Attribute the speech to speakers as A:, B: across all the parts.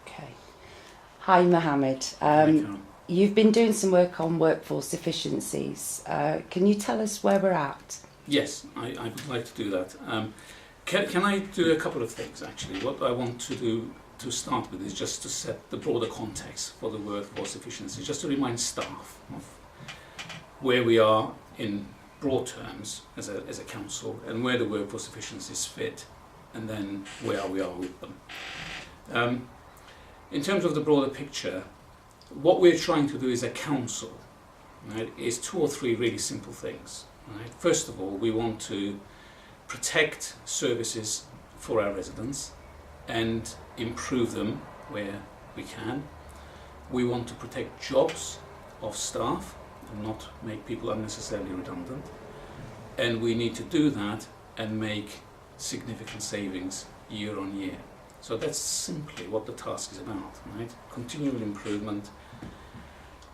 A: Okay. Hi, Mohammed.
B: Hi, Karen.
A: You've been doing some work on workforce efficiencies. Can you tell us where we're at?
B: Yes, I would like to do that. Can I do a couple of things, actually? What I want to do to start with is just to set the broader context for the workforce efficiency, just to remind staff of where we are in broad terms as a council and where the workforce efficiencies fit, and then where we are with them. In terms of the broader picture, what we're trying to do as a council, right, is two or three really simple things. Right? First of all, we want to protect services for our residents and improve them where we can. We want to protect jobs of staff and not make people unnecessarily redundant. And we need to do that and make significant savings year on year. So that's simply what the task is about, right? Continual improvement,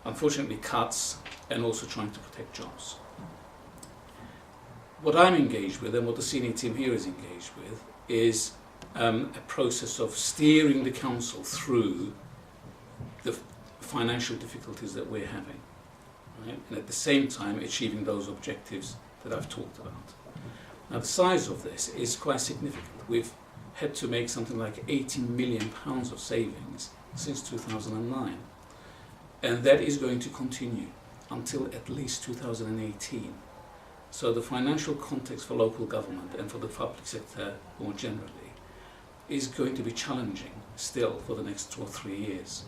B: unfortunately cuts, and also trying to protect jobs. What I'm engaged with and what the senior team here is engaged with is a process of steering the council through the financial difficulties that we're having, right? And at the same time achieving those objectives that I've talked about. Now the size of this is quite significant. We've had to make something like £80 million of savings since 2009, and that is going to continue until at least 2018. So the financial context for local government and for the public sector more generally is going to be challenging still for the next 2 or 3 years.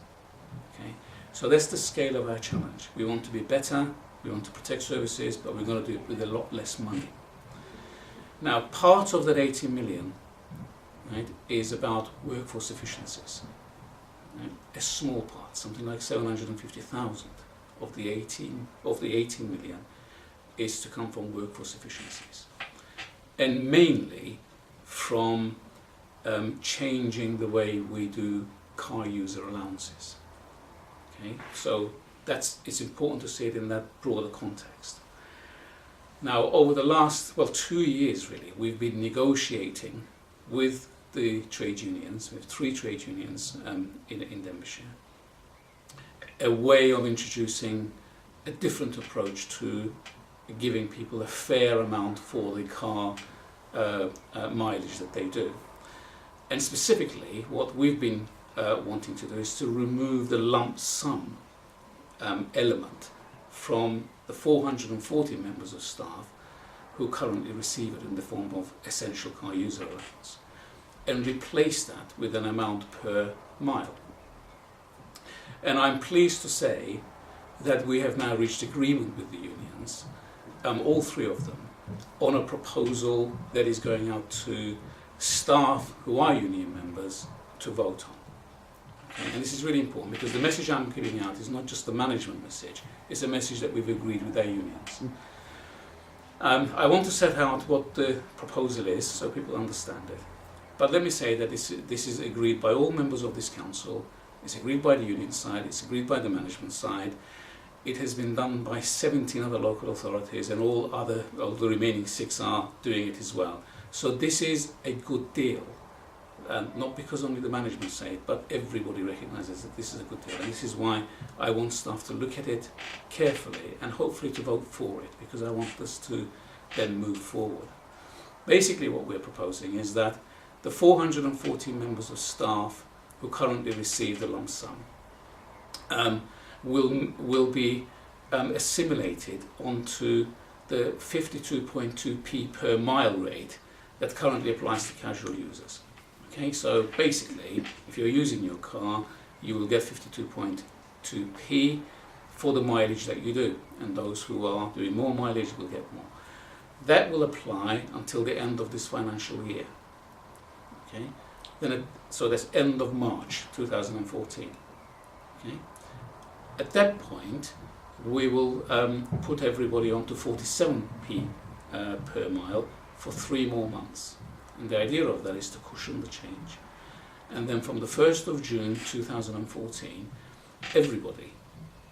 B: Okay? So that's the scale of our challenge. We want to be better, we want to protect services, but we're going to do it with a lot less money. Now, part of that 80 million, right, is about workforce efficiencies. Right? A small part, something like 750,000 of the 18 million is to come from workforce efficiencies, and mainly from changing the way we do car user allowances. Okay, so it's important to see it in that broader context. Now, over the last 2 years, really, we've been negotiating with the trade unions. We have 3 trade unions in Denbighshire, a way of introducing a different approach to giving people a fair amount for the car mileage that they do. And specifically, what we've been wanting to do is to remove the lump sum element from the 440 members of staff who currently receive it in the form of essential car user allowance, and replace that with an amount per mile. And I'm pleased to say that we have now reached agreement with the unions, all 3 of them, on a proposal that is going out to staff who are union members to vote on. Okay? And this is really important because the message I'm giving out is not just the management message, it's a message that we've agreed with our unions. I want to set out what the proposal is so people understand it. But let me say that this is agreed by all members of this council, it's agreed by the union side, it's agreed by the management side. It has been done by 17 other local authorities, and all the remaining 6 are doing it as well. So this is a good deal, not because only the management say it, but everybody recognises that this is a good deal. And this is why I want staff to look at it carefully and hopefully to vote for it, because I want us to then move forward. Basically what we're proposing is that the 440 members of staff who currently receive the lump sum will be assimilated onto the 52.2p per mile rate that currently applies to casual users. Okay, so basically, if you're using your car, you will get 52.2p for the mileage that you do, and those who are doing more mileage will get more. That will apply until the end of this financial year. Okay, so that's end of March 2014. Okay. At that point, we will put everybody onto 47p per mile for 3 more months. And the idea of that is to cushion the change. And then from the 1st of June 2014, everybody,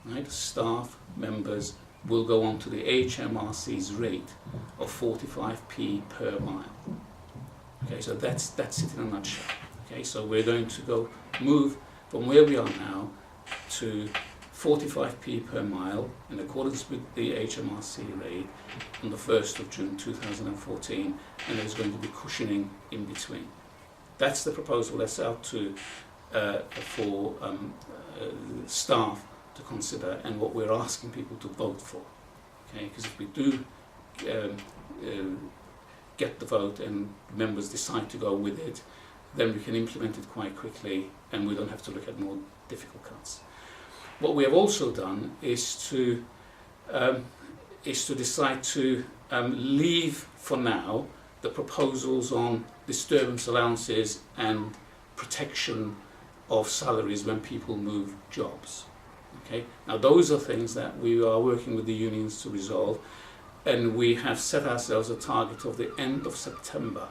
B: right, staff, members, will go on to the HMRC's rate of 45p per mile. Okay, so that's it in a nutshell. Okay, so we're going to move from where we are now to 45p per mile in accordance with the HMRC rate on the 1st of June 2014, and there's going to be cushioning in between. That's the proposal that's out to for staff to consider, and what we're asking people to vote for. Okay, because if we do get the vote and members decide to go with it, then we can implement it quite quickly and we don't have to look at more difficult cuts. What we have also done is to decide to leave for now the proposals on disturbance allowances and protection of salaries when people move jobs. Okay? Now those are things that we are working with the unions to resolve, and we have set ourselves a target of the end of September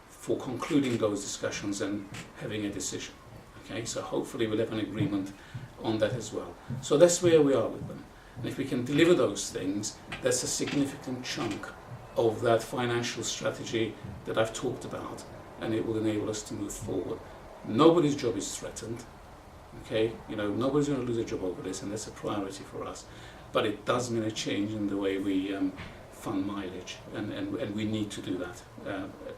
B: for concluding those discussions and having a decision. Okay? So hopefully we'll have an agreement on that as well. So that's where we are with them. And if we can deliver those things, that's a significant chunk of that financial strategy that I've talked about, and it will enable us to move forward. Nobody's job is threatened. Okay, you know, nobody's going to lose a job over this, and that's a priority for us. But it does mean a change in the way we fund mileage, and we need to do that,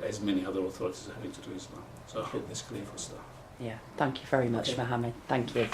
B: as many other authorities are having to do as well. So I hope that's clear for staff.
A: Yeah, thank you very much,
B: Okay.
A: Mohammed. Thank you.